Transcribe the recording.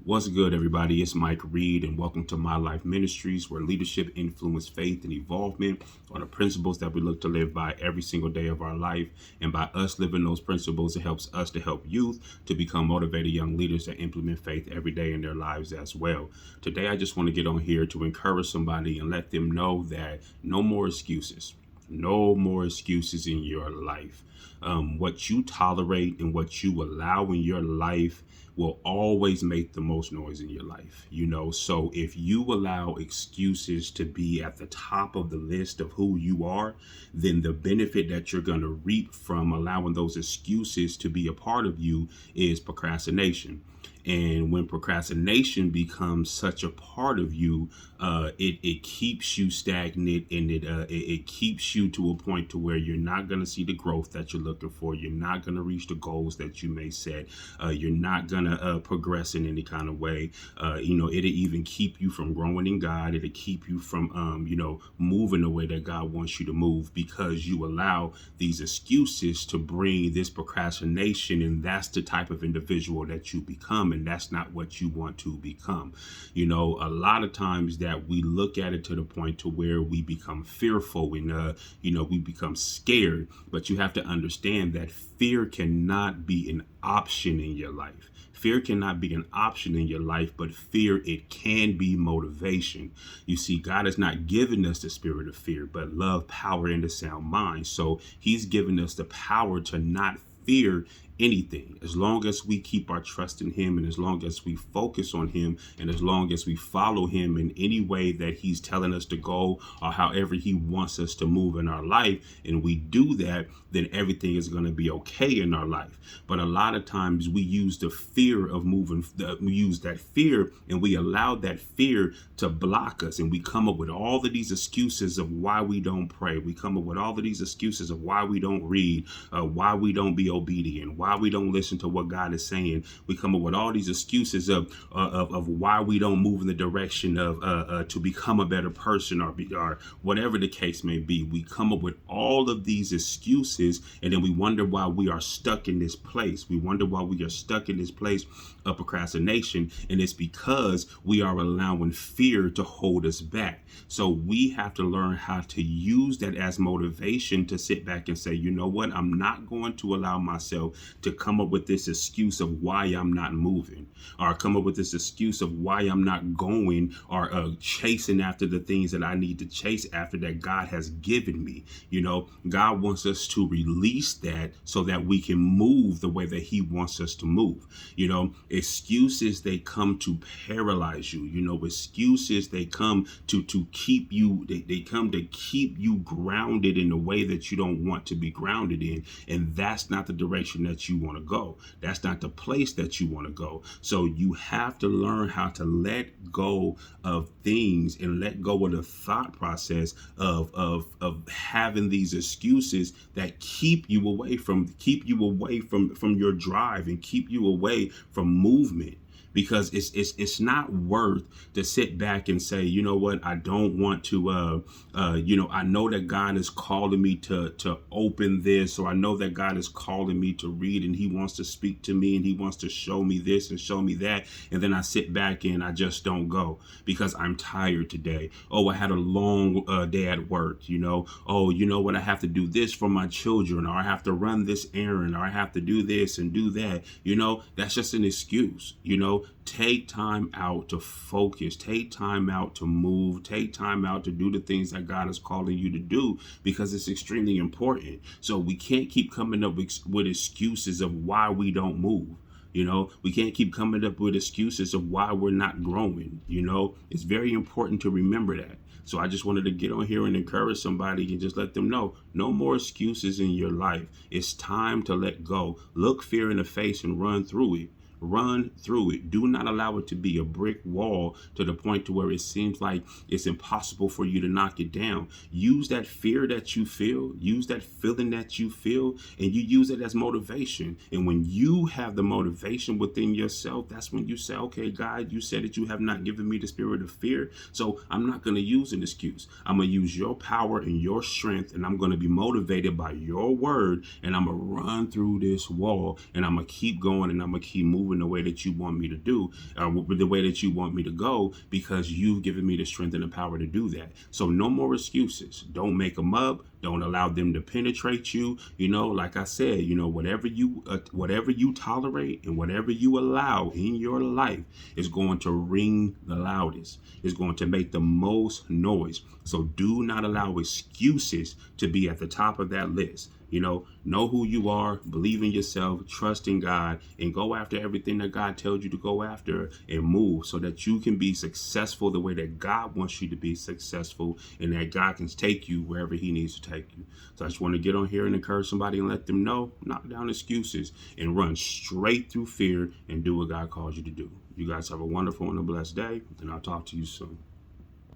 What's good, everybody? It's Mike Reed, and welcome to My Life Ministries, where leadership, influence, faith, and evolvement are the principles that we look to live by every single day of our life. And by us living those principles, it helps us to help youth to become motivated young leaders that implement faith every day in their lives as well. Today, I just want to get on here to encourage somebody and let them know that no more excuses. No more excuses in your life. What you tolerate and what you allow in your life will always make the most noise in your life. So if you allow excuses to be at the top of the list of who you are, then the benefit that you're going to reap from allowing those excuses to be a part of you is procrastination. And when procrastination becomes such a part of you, it keeps you stagnant, and it keeps you to a point to where you're not going to see the growth that you're looking for. You're not going to reach the goals that you may set. You're not going to progress in any kind of way. It'll even keep you from growing in God. It'll keep you from, moving the way that God wants you to move, because you allow these excuses to bring this procrastination. And that's the type of individual that you become. And that's not what you want to become. A lot of times that we look at it to the point to where we become fearful and, we become scared. But you have to understand that fear cannot be an option in your life. Fear cannot be an option in your life, but fear, it can be motivation. You see, God has not given us the spirit of fear, but love, power, and a sound mind. So he's given us the power to not fear anything, as long as we keep our trust in him, and as long as we focus on him, and as long as we follow him in any way that he's telling us to go, or however he wants us to move in our life, and we do that, then everything is going to be okay in our life. But a lot of times we use the fear of moving, we use that fear, and we allow that fear to block us, and we come up with all of these excuses of why we don't pray. We come up with all of these excuses of why we don't read, why we don't be obedient, why we don't listen to what God is saying. We come up with all these excuses of why we don't move in the direction of to become a better person, or whatever the case may be. We come up with all of these excuses, and then we wonder why we are stuck in this place. We wonder why we are stuck in this place of procrastination, and it's because we are allowing fear to hold us back. So we have to learn how to use that as motivation to sit back and say, you know what, I'm not going to allow myself to come up with this excuse of why I'm not moving, or come up with this excuse of why I'm not going, or chasing after the things that I need to chase after that God has given me. God wants us to release that so that we can move the way that he wants us to move. Excuses, they come to paralyze you. Excuses, they come to keep you, they come to keep you grounded in the way that you don't want to be grounded in. And that's not the direction that you want to go. That's not the place that you want to go. So you have to learn how to let go of things, and let go of the thought process of having these excuses that keep you away from your drive, and keep you away from movement. Because it's not worth to sit back and say, you know what, I don't want to, I know that God is calling me to open this, or I know that God is calling me to read, and he wants to speak to me, and he wants to show me this and show me that. And then I sit back and I just don't go because I'm tired today. Oh, I had a long day at work, Oh, you know what, I have to do this for my children, or I have to run this errand, or I have to do this and do that. That's just an excuse. Take time out to focus, take time out to move, take time out to do the things that God is calling you to do, because it's extremely important. So we can't keep coming up with excuses of why we don't move. We can't keep coming up with excuses of why we're not growing. It's very important to remember that. So I just wanted to get on here and encourage somebody and just let them know, no more excuses in your life. It's time to let go. Look fear in the face and run through it. Run through it. Do not allow it to be a brick wall to the point to where it seems like it's impossible for you to knock it down. Use that fear that you feel, use that feeling that you feel, and you use it as motivation. And when you have the motivation within yourself, that's when you say, okay, God, you said that you have not given me the spirit of fear. So I'm not going to use an excuse. I'm going to use your power and your strength, and I'm going to be motivated by your word, and I'm going to run through this wall, and I'm going to keep going, and I'm going to keep moving in the way that you want me to do, the way that you want me to go, because you've given me the strength and the power to do that. So no more excuses. Don't make them up. Don't allow them to penetrate you. Like I said, whatever you tolerate and whatever you allow in your life is going to ring the loudest. It's going to make the most noise. So do not allow excuses to be at the top of that list. Know who you are, believe in yourself, trust in God, and go after everything that God tells you to go after and move so that you can be successful the way that God wants you to be successful, and that God can take you wherever he needs to take you. So I just want to get on here and encourage somebody and let them know, knock down excuses and run straight through fear and do what God calls you to do. You guys have a wonderful and a blessed day, and I'll talk to you soon.